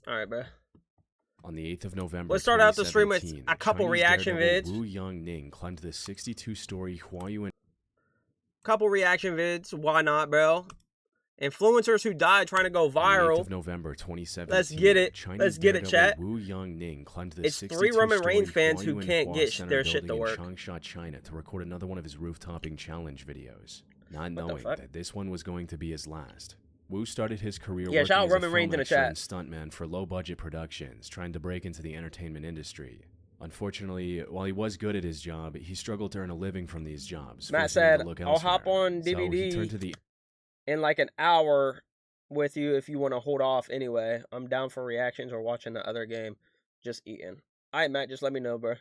Alright, bro. On the 8th of November, Let's start out the stream with a couple Chinese reaction daredevil vids. Wu Yangning climbed the 62-story YaBoiAnt. Couple reaction vids. Why not, bro? Influencers who died trying to go viral. On the 8th of November 2017, Let's get it. Let's get it, chat. Wu Yangning climbed the It's 3 Roman Reigns fans who can't get their shit to work. in Changsha, China, to record another one of his roof-topping challenge videos, not knowing that this one was going to be his last. Wu started his career working as a film extra and stuntman for low-budget productions, trying to break into the entertainment industry. Unfortunately, while he was good at his job, he struggled to earn a living from these jobs. Matt said, I'll hop on DVD in like an hour with you if you want to hold off anyway. I'm down for reactions or watching the other game. Just eating. Alright, Matt, just let me know, bro.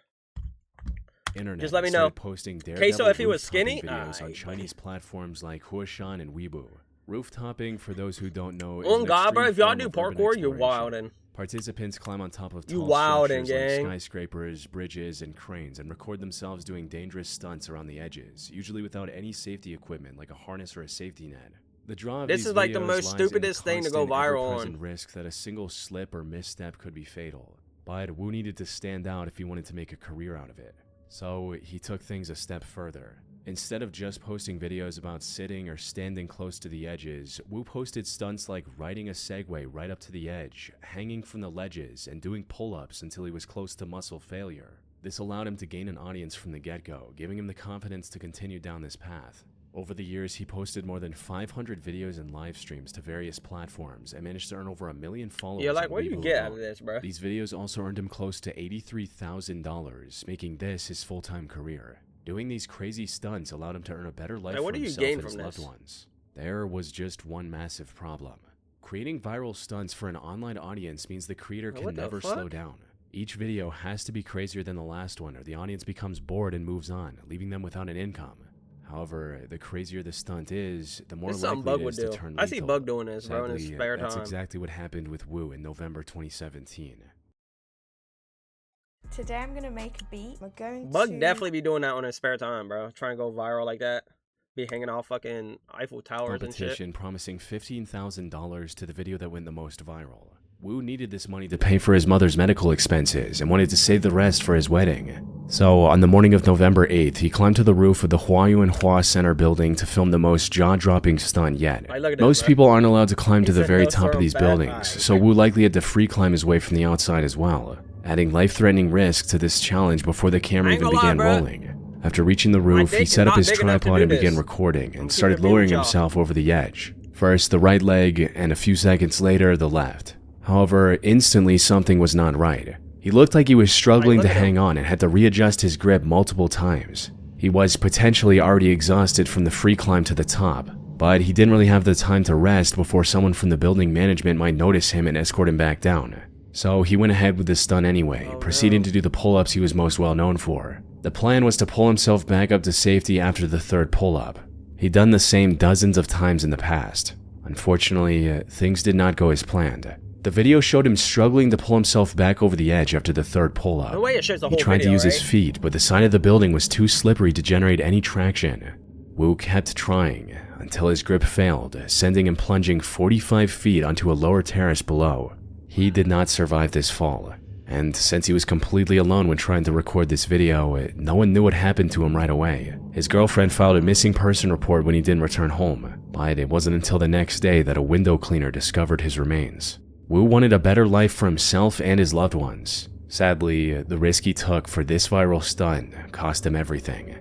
Just let me know. Okay, so if he was skinny, videos on Chinese platforms like Huashan and Weibo. Roof-topping, for those who don't know, is oh God, bro, if y'all do parkour, you're wildin'. Participants climb on top of tall structures like skyscrapers, bridges, and cranes and record themselves doing dangerous stunts around the edges, usually without any safety equipment like a harness or a safety net. The draw of this is like the most stupidest thing to go viral on. Risk that a single slip or misstep could be fatal. But Wu needed to stand out if he wanted to make a career out of it. So he took things a step further. Instead of just posting videos about sitting or standing close to the edges, Wu posted stunts like riding a Segway right up to the edge, hanging from the ledges, and doing pull-ups until he was close to muscle failure. This allowed him to gain an audience from the get-go, giving him the confidence to continue down this path. Over the years, he posted more than 500 videos and live streams to various platforms and managed to earn over 1 million followers. Yeah, like, what do you get out of this, bro? These videos also earned him close to $83,000, making this his full-time career. Doing these crazy stunts allowed him to earn a better life for himself and his loved ones. There was just one massive problem. Creating viral stunts for an online audience means the creator can never slow down. Each video has to be crazier than the last one, or the audience becomes bored and moves on, leaving them without an income. However, the crazier the stunt is, the more likely it is to turn lethal. I see Bug doing this, bro, in his spare time. That's exactly what happened with Wu in November 2017. Today I'm gonna make a beat. We're going Bug definitely be doing that on his spare time, bro. Trying to go viral like that. Be hanging off fucking Eiffel Towers and shit. Competition promising $15,000 to the video that went the most viral. Wu needed this money to pay for his mother's medical expenses and wanted to save the rest for his wedding. So, on the morning of November 8th, he climbed to the roof of the Hua Center building to film the most jaw-dropping stunt yet. Most people aren't allowed to climb to the very top of these buildings, so Wu likely had to free climb his way from the outside as well, adding life-threatening risk to this challenge before the camera even began rolling. After reaching the roof, he set up his tripod and began recording, and started lowering himself over the edge. First the right leg, and a few seconds later, the left. However, instantly something was not right. He looked like he was struggling to hang on and had to readjust his grip multiple times. He was potentially already exhausted from the free climb to the top, but he didn't really have the time to rest before someone from the building management might notice him and escort him back down. So he went ahead with the stunt anyway, proceeding to do the pull-ups he was most well known for. The plan was to pull himself back up to safety after the third pull-up. He'd done the same dozens of times in the past. Unfortunately, things did not go as planned. The video showed him struggling to pull himself back over the edge after the third pull-up. He tried to use his feet, but the side of the building was too slippery to generate any traction. Wu kept trying until his grip failed, sending him plunging 45 feet onto a lower terrace below. He did not survive this fall, and since he was completely alone when trying to record this video, no one knew what happened to him right away. His girlfriend filed a missing person report when he didn't return home, but it wasn't until the next day that a window cleaner discovered his remains. Wu wanted a better life for himself and his loved ones. Sadly, the risk he took for this viral stunt cost him everything.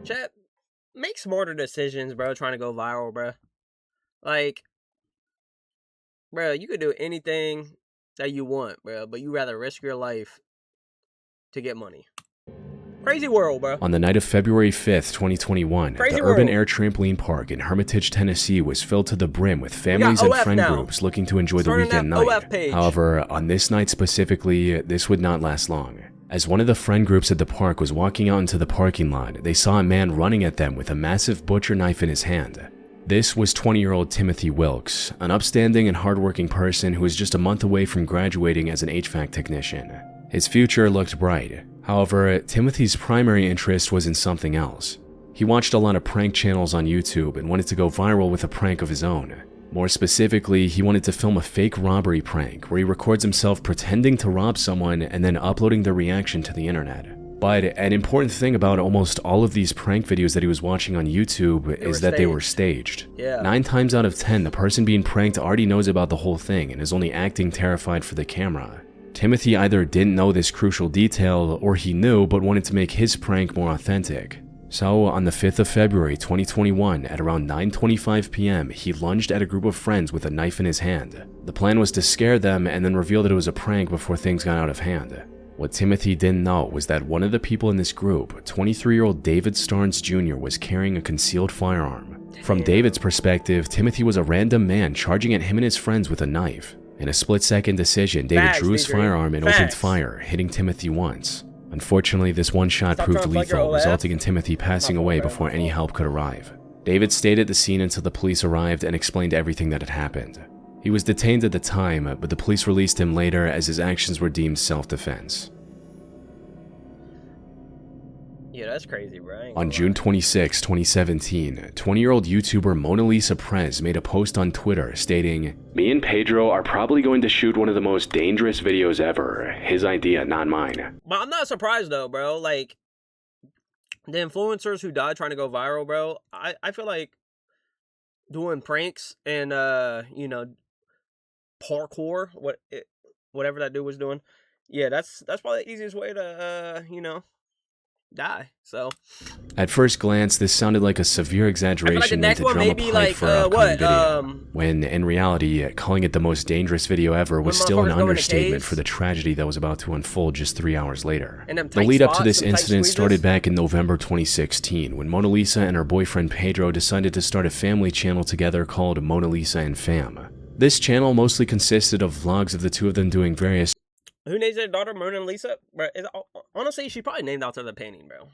Chat, make smarter decisions, bro, trying to go viral, bro. Like, bro, you could do anything that you want, bro, but you rather risk your life to get money. Crazy world, bro. On the night of February 5th, 2021, the Urban Air Trampoline Park in Hermitage, Tennessee was filled to the brim with families and friend groups looking to enjoy the weekend night. However, on this night specifically, this would not last long. As one of the friend groups at the park was walking out into the parking lot, they saw a man running at them with a massive butcher knife in his hand. This was 20-year-old Timothy Wilkes, an upstanding and hardworking person who was just a month away from graduating as an HVAC technician. His future looked bright. However, Timothy's primary interest was in something else. He watched a lot of prank channels on YouTube and wanted to go viral with a prank of his own. More specifically, he wanted to film a fake robbery prank where he records himself pretending to rob someone and then uploading their reaction to the internet. But an important thing about almost all of these prank videos that he was watching on YouTube is that they were staged. Yeah. 9 times out of 10, the person being pranked already knows about the whole thing and is only acting terrified for the camera. Timothy either didn't know this crucial detail, or he knew but wanted to make his prank more authentic. So, on the 5th of February 2021, at around 9:25 p.m., he lunged at a group of friends with a knife in his hand. The plan was to scare them and then reveal that it was a prank before things got out of hand. What Timothy didn't know was that one of the people in this group, 23-year-old David Starnes Jr., was carrying a concealed firearm. From David's perspective, Timothy was a random man charging at him and his friends with a knife. In a split-second decision, David drew his firearm and opened fire, hitting Timothy once. Unfortunately, this one shot proved lethal, resulting in Timothy passing away before any help could arrive. David stayed at the scene until the police arrived and explained everything that had happened. He was detained at the time, but the police released him later as his actions were deemed self-defense. Yeah, that's crazy, bro. On June 26, 2017, 20-year-old YouTuber Mona Lisa Prez made a post on Twitter stating, "Me and Pedro are probably going to shoot one of the most dangerous videos ever. His idea, not mine." But I'm not surprised though, bro. Like, the influencers who died trying to go viral, bro, I feel like doing pranks and, you know, parkour, whatever that dude was doing, yeah, that's probably the easiest way to, you know, die. So at first glance, this sounded like a severe exaggeration meant to drum up hype for an upcoming video, when in reality, calling it the most dangerous video ever was still an understatement for the tragedy that was about to unfold just 3 hours later. The lead up to this incident started back in November 2016, when Mona Lisa and her boyfriend Pedro decided to start a family channel together called Mona Lisa and Fam. This channel mostly consisted of vlogs of the two of them doing various... Who names their daughter Mona Lisa? Bro, honestly, she's probably named after the painting, bro.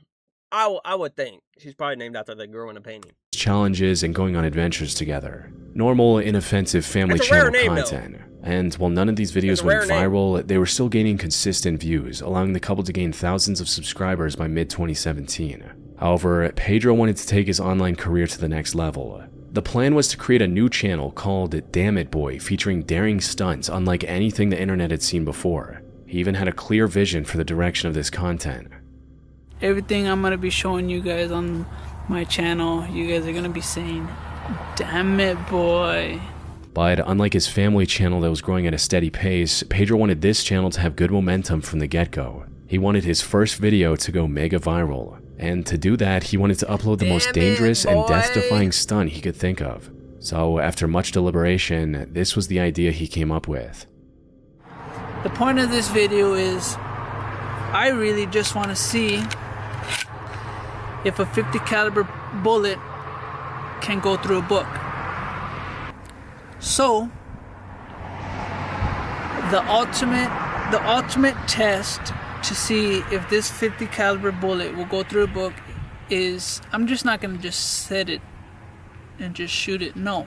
I would think. She's probably named after the girl in the painting. Challenges and going on adventures together. Normal, inoffensive family channel content. And while none of these videos went viral, they were still gaining consistent views, allowing the couple to gain thousands of subscribers by mid-2017. However, Pedro wanted to take his online career to the next level. The plan was to create a new channel called Damn It Boy, featuring daring stunts unlike anything the internet had seen before. He even had a clear vision for the direction of this content. Everything I'm going to be showing you guys on my channel, you guys are going to be saying, "Damn it, boy." But unlike his family channel that was growing at a steady pace, Pedro wanted this channel to have good momentum from the get-go. He wanted his first video to go mega viral. And to do that, he wanted to upload the most dangerous and death-defying stunt he could think of. So after much deliberation, this was the idea he came up with. The point of this video is, I really just want to see if a .50 caliber bullet can go through a book. So, the ultimate test to see if this .50 caliber bullet will go through a book is, I'm just not going to just set it and just shoot it. No.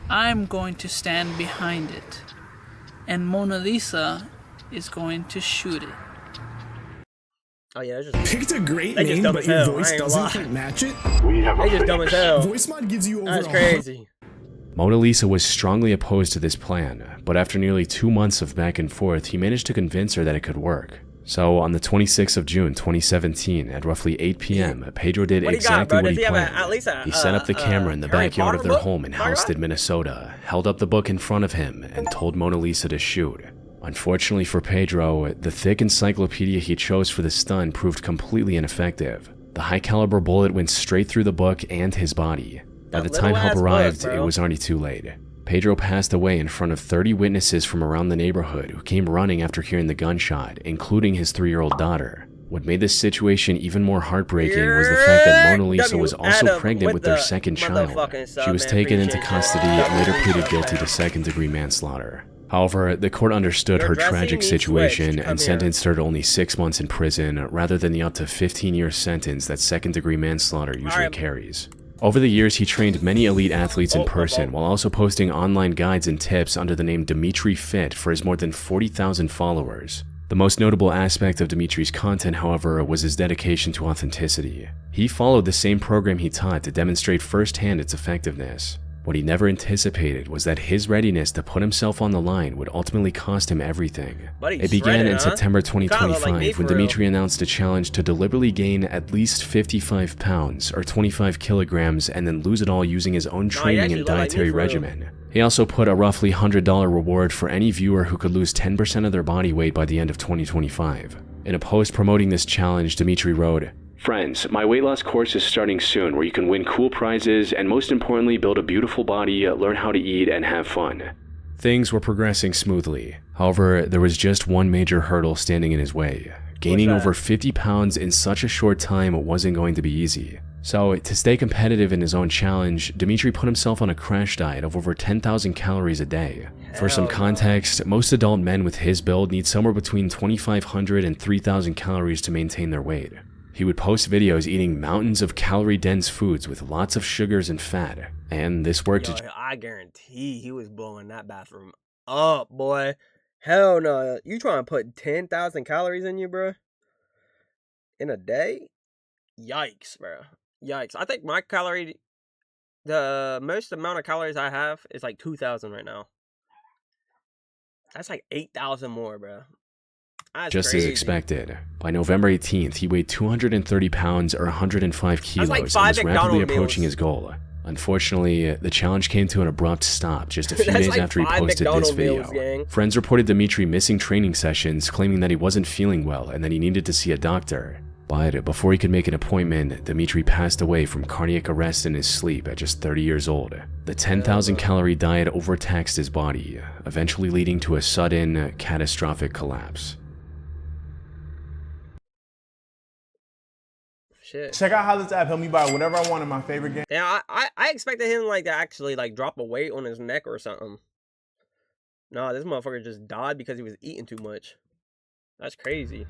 I'm going to stand behind it. And Mona Lisa is going to shoot it. Oh yeah, that's just picked a great name, but your voice doesn't quite match it. They just dumb as hell. Voice mod gives you over. That's crazy. Mona Lisa was strongly opposed to this plan, but after nearly 2 months of back and forth, he managed to convince her that it could work. So, on the 26th of June 2017, at roughly 8 p.m., Pedro did exactly what he planned. He set up the camera in the backyard of their home in Halstead, Minnesota, held up the book in front of him, and told Mona Lisa to shoot. Unfortunately for Pedro, the thick encyclopedia he chose for the stunt proved completely ineffective. The high-caliber bullet went straight through the book and his body. By the time help arrived, it was already too late. Pedro passed away in front of 30 witnesses from around the neighborhood who came running after hearing the gunshot, including his 3-year-old daughter. What made this situation even more heartbreaking was the fact that Mona Lisa was also pregnant with their second child. She was taken into custody and later pleaded guilty to second-degree manslaughter. However, the court understood her tragic situation and sentenced her to only 6 months in prison rather than the up to 15-year sentence that second-degree manslaughter usually carries. Over the years, he trained many elite athletes in person while also posting online guides and tips under the name Dimitri Fit for his more than 40,000 followers. The most notable aspect of Dimitri's content, however, was his dedication to authenticity. He followed the same program he taught to demonstrate firsthand its effectiveness. What he never anticipated was that his readiness to put himself on the line would ultimately cost him everything. It began in September 2025 when Dimitri announced a challenge to deliberately gain at least 55 pounds or 25 kilograms and then lose it all using his own training and dietary regimen. He also put a roughly $100 reward for any viewer who could lose 10% of their body weight by the end of 2025. In a post promoting this challenge, Dimitri wrote, "Friends, my weight loss course is starting soon where you can win cool prizes and most importantly build a beautiful body, learn how to eat, and have fun." Things were progressing smoothly. However, there was just one major hurdle standing in his way. Gaining over 50 pounds in such a short time wasn't going to be easy. So, to stay competitive in his own challenge, Dimitri put himself on a crash diet of over 10,000 calories a day. For some context, most adult men with his build need somewhere between 2,500 and 3,000 calories to maintain their weight. He would post videos eating mountains of calorie-dense foods with lots of sugars and fat, and this worked. I guarantee he was blowing that bathroom up, boy. Hell no. You trying to put 10,000 calories in you, bro? In a day? Yikes, bro. Yikes. I think my the most amount of calories I have is like 2,000 right now. That's like 8,000 more, bro. That's just crazy. As expected. By November 18th, he weighed 230 pounds or 105 kilos and was rapidly approaching his goal. Unfortunately, the challenge came to an abrupt stop just a few days after he posted this video. Friends reported Dimitri missing training sessions, claiming that he wasn't feeling well and that he needed to see a doctor. But before he could make an appointment, Dimitri passed away from cardiac arrest in his sleep at just 30 years old. The 10,000 calorie diet overtaxed his body, eventually leading to a sudden, catastrophic collapse. Shit. Check out how this app helped me buy whatever I want in my favorite game. Yeah, I expected him like to actually like drop a weight on his neck or something. No, this motherfucker just died because he was eating too much. That's crazy.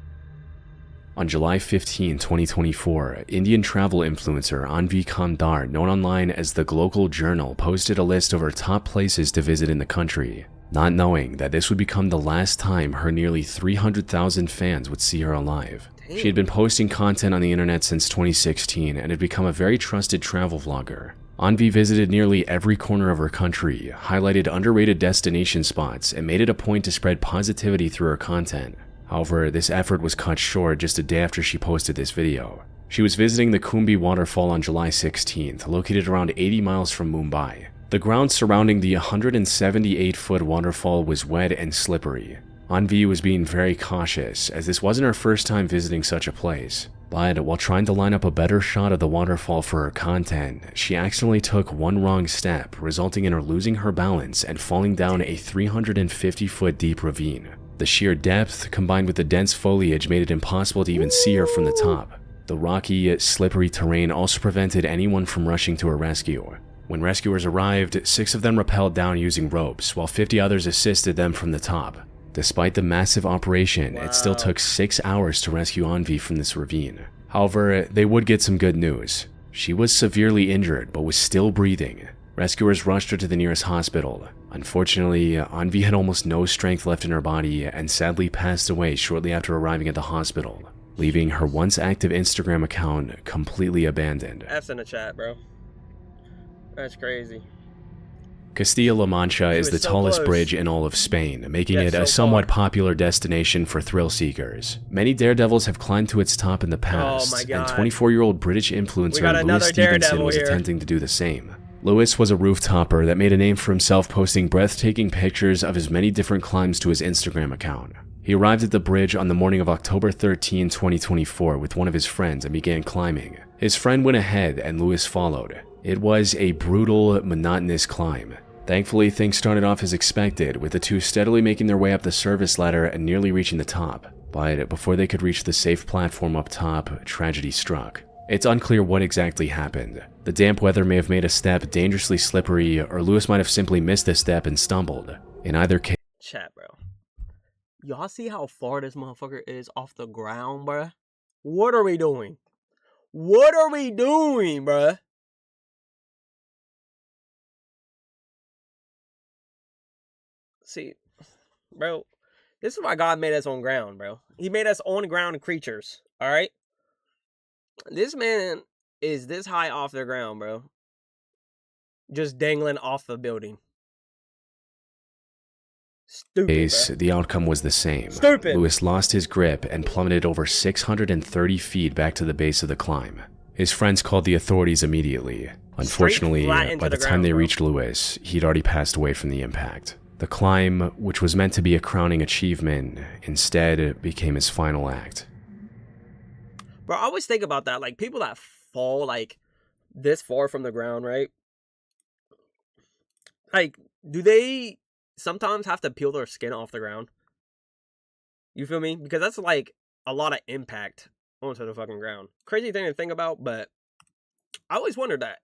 On July 15, 2024, Indian travel influencer Anvi Kamdar, known online as the Global Journal, posted a list of her top places to visit in the country, not knowing that this would become the last time her nearly 300,000 fans would see her alive. Damn. She had been posting content on the internet since 2016 and had become a very trusted travel vlogger. Anvi visited nearly every corner of her country, highlighted underrated destination spots, and made it a point to spread positivity through her content. However, this effort was cut short just a day after she posted this video. She was visiting the Kumbi waterfall on July 16th, located around 80 miles from Mumbai. The ground surrounding the 178-foot waterfall was wet and slippery. Anvi was being very cautious, as this wasn't her first time visiting such a place. But while trying to line up a better shot of the waterfall for her content, she accidentally took one wrong step, resulting in her losing her balance and falling down a 350-foot deep ravine. The sheer depth, combined with the dense foliage, made it impossible to even see her from the top. The rocky, slippery terrain also prevented anyone from rushing to her rescue. When rescuers arrived, 6 of them rappelled down using ropes, while 50 others assisted them from the top. Despite the massive operation, it still took 6 hours to rescue Anvi from this ravine. However, they would get some good news. She was severely injured, but was still breathing. Rescuers rushed her to the nearest hospital. Unfortunately, Anvi had almost no strength left in her body and sadly passed away shortly after arriving at the hospital, leaving her once active Instagram account completely abandoned. F's in the chat, bro. That's crazy. Castilla-La Mancha is the tallest bridge in all of Spain, making it a somewhat popular destination for thrill seekers. Many daredevils have climbed to its top in the past, and 24-year-old British influencer Louis Stevenson was attempting to do the same. Lewis was a rooftopper that made a name for himself posting breathtaking pictures of his many different climbs to his Instagram account. He arrived at the bridge on the morning of October 13, 2024 with one of his friends and began climbing. His friend went ahead and Lewis followed. It was a brutal, monotonous climb. Thankfully, things started off as expected, with the two steadily making their way up the service ladder and nearly reaching the top. But before they could reach the safe platform up top, tragedy struck. It's unclear what exactly happened. The damp weather may have made a step dangerously slippery, or Lewis might have simply missed a step and stumbled. In either case... Chat, bro. Y'all see how far this motherfucker is off the ground, bruh? What are we doing? What are we doing, bruh? See, bro, this is why God made us on ground, bro. He made us on ground creatures, all right? This man is this high off the ground, bro. just dangling off the building. Stupid. Base, the outcome was the same. Stupid. Lewis lost his grip and plummeted over 630 feet back to the base of the climb. His friends called the authorities immediately. Unfortunately, by the time they reached Lewis, he'd already passed away from the impact. The climb, which was meant to be a crowning achievement, instead became his final act. Bro, I always think about that. Like, people that fall, like, this far from the ground, right? Like, do they sometimes have to peel their skin off the ground? You feel me? Because that's, like, a lot of impact onto the fucking ground. Crazy thing to think about, but I always wondered that.